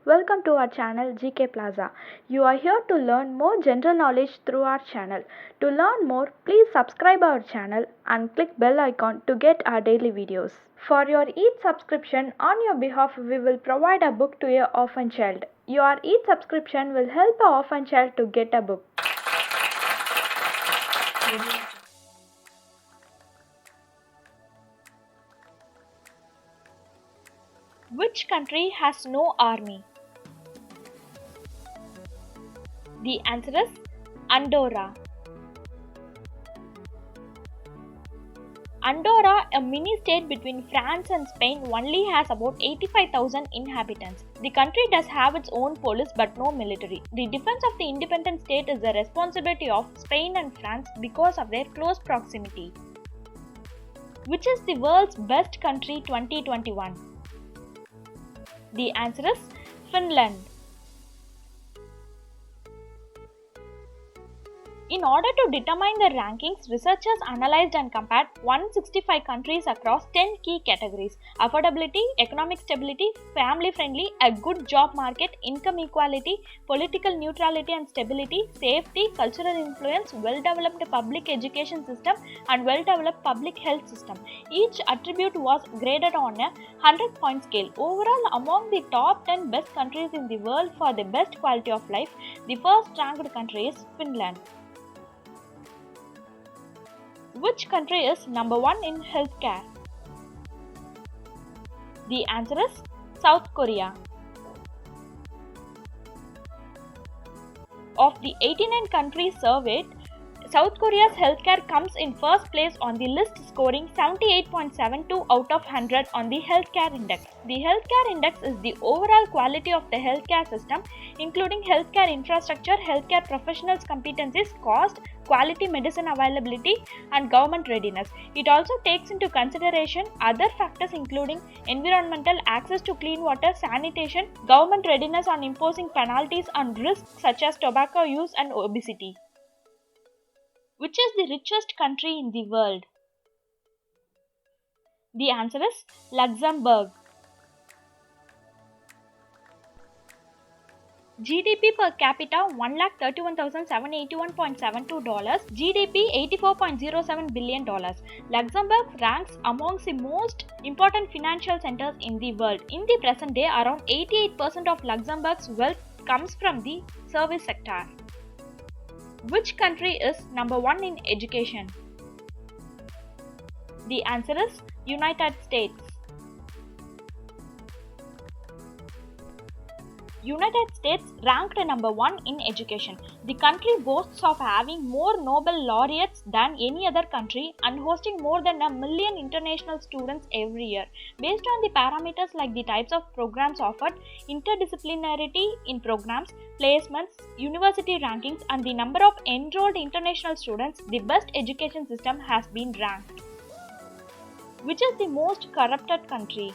Welcome to our channel GK Plaza. You are here to learn more general knowledge through our channel. To learn more, please subscribe our channel and click bell icon to get our daily videos. For your Eid subscription, on your behalf, we will provide a book to your orphan child. Your Eid subscription will help a orphan child to get a book. Which country has no army? The answer is Andorra. Andorra, a mini state between France and Spain, only has about 85,000 inhabitants. The country does have its own police but no military. The defense of the independent state is the responsibility of Spain and France because of their close proximity. Which is the world's best country 2021? The answer is Finland. In order to determine the rankings, researchers analyzed and compared 165 countries across 10 key categories: affordability, economic stability, family friendly, a good job market, income equality, political neutrality and stability, safety, cultural influence, well-developed public education system, and well-developed public health system. Each attribute was graded on a 100-point scale. Overall, among the top 10 best countries in the world for the best quality of life, the first ranked country is Finland. Which country is number 1 in healthcare? The answer is South Korea. Of the 89 countries surveyed, South Korea's healthcare comes in first place on the list, scoring 78.72 out of 100 on the healthcare index. The healthcare index is the overall quality of the healthcare system, including healthcare infrastructure, healthcare professionals' competencies, cost, quality medicine availability, and government readiness. It also takes into consideration other factors including environmental, access to clean water, sanitation, government readiness on imposing penalties on risks such as tobacco use and obesity. Which is the richest country in the world? The answer is Luxembourg. GDP per capita $1,31,781.72, GDP $84.07 billion. Luxembourg ranks amongst the most important financial centers in the world. In the present day, around 88% of Luxembourg's wealth comes from the service sector. Which country is number 1 in education? The answer is United States. United States ranked number 1 in education. The country boasts of having more Nobel laureates than any other country and hosting more than 1 million international students every year. Based on the parameters like the types of programs offered, interdisciplinarity in programs, placements, university rankings, and the number of enrolled international students, the best education system has been ranked. Which is the most corrupted country?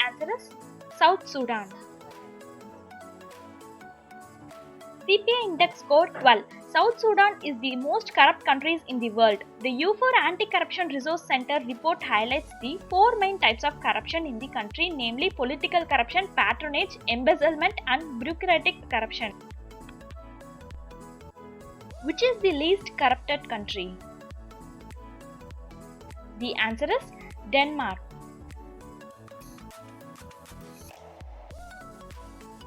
Answer is South Sudan. CPI index score 12. South Sudan is the most corrupt countries in the world. The U4 Anti-Corruption Resource Center report highlights the 4 main types of corruption in the country, namely political corruption, patronage, embezzlement, and bureaucratic corruption. Which is the least corrupted country? The answer is Denmark.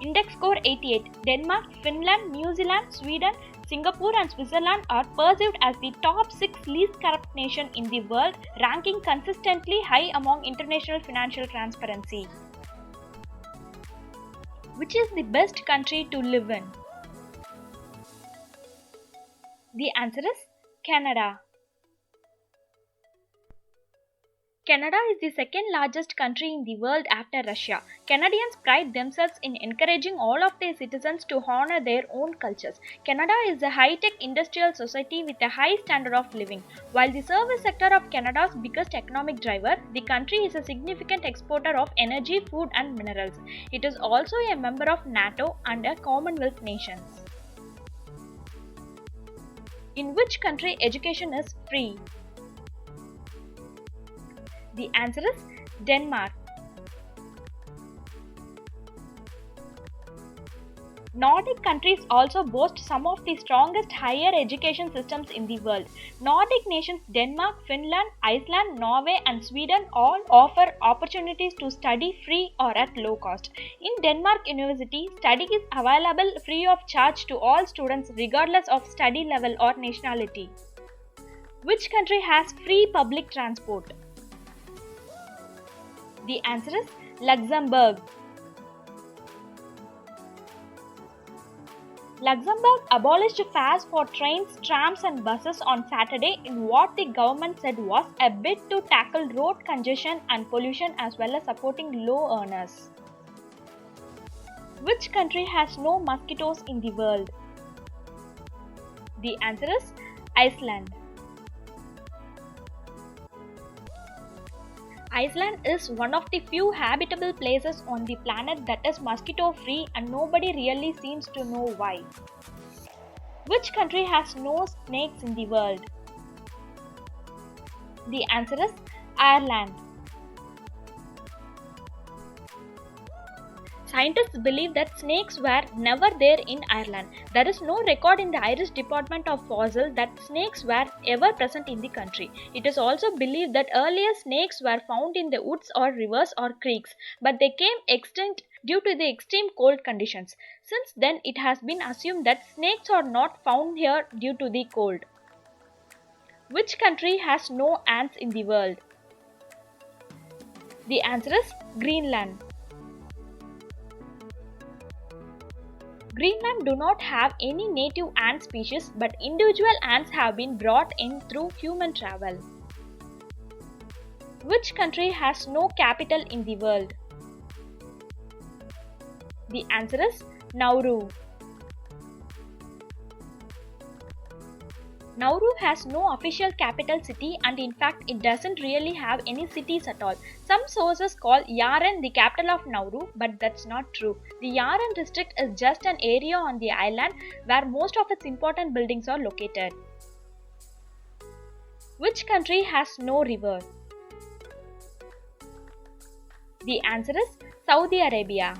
Index score 88. Denmark, Finland, New Zealand, Sweden, Singapore and Switzerland are perceived as the top 6 least corrupt nations in the world, ranking consistently high among international financial transparency. Which is the best country to live in? The answer is Canada. Canada is the second largest country in the world after Russia. Canadians pride themselves in encouraging all of their citizens to honor their own cultures. Canada is a high-tech industrial society with a high standard of living. While the service sector of Canada's biggest economic driver, the country is a significant exporter of energy, food and minerals. It is also a member of NATO and a Commonwealth nations. In which country education is free? The answer is Denmark. Nordic countries also boast some of the strongest higher education systems in the world. Nordic nations Denmark, Finland, Iceland, Norway, and Sweden all offer opportunities to study free or at low cost. In Denmark University, study is available free of charge to all students regardless of study level or nationality. Which country has free public transport? The answer is Luxembourg. Luxembourg abolished fares for trains, trams and buses on Saturday in what the government said was a bid to tackle road congestion and pollution as well as supporting low earners. Which country has no mosquitoes in the world? The answer is Iceland. Iceland is one of the few habitable places on the planet that is mosquito free and nobody really seems to know why. Which country has no snakes in the world? The answer is Ireland. Scientists believe that snakes were never there in Ireland. There is no record in the Irish Department of Fossil that snakes were ever present in the country. It is also believed that earlier snakes were found in the woods or rivers or creeks, but they came extinct due to the extreme cold conditions. Since then, it has been assumed that snakes are not found here due to the cold. Which country has no ants in the world? The answer is Greenland. Greenland do not have any native ant species, but individual ants have been brought in through human travel. Which country has no capital in the world? The answer is Nauru. Nauru has no official capital city and in fact it doesn't really have any cities at all. Some sources call Yaren the capital of Nauru, but that's not true. The Yaren district is just an area on the island where most of its important buildings are located. Which country has no river? The answer is Saudi Arabia.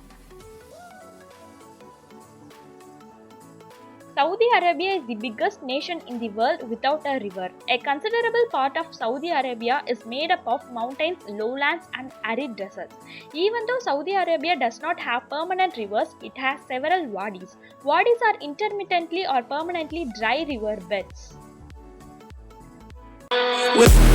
Saudi Arabia is the biggest nation in the world without a river. A considerable part of Saudi Arabia is made up of mountains, lowlands and arid deserts. Even though Saudi Arabia does not have permanent rivers, it has several wadis. Wadis are intermittently or permanently dry river beds. With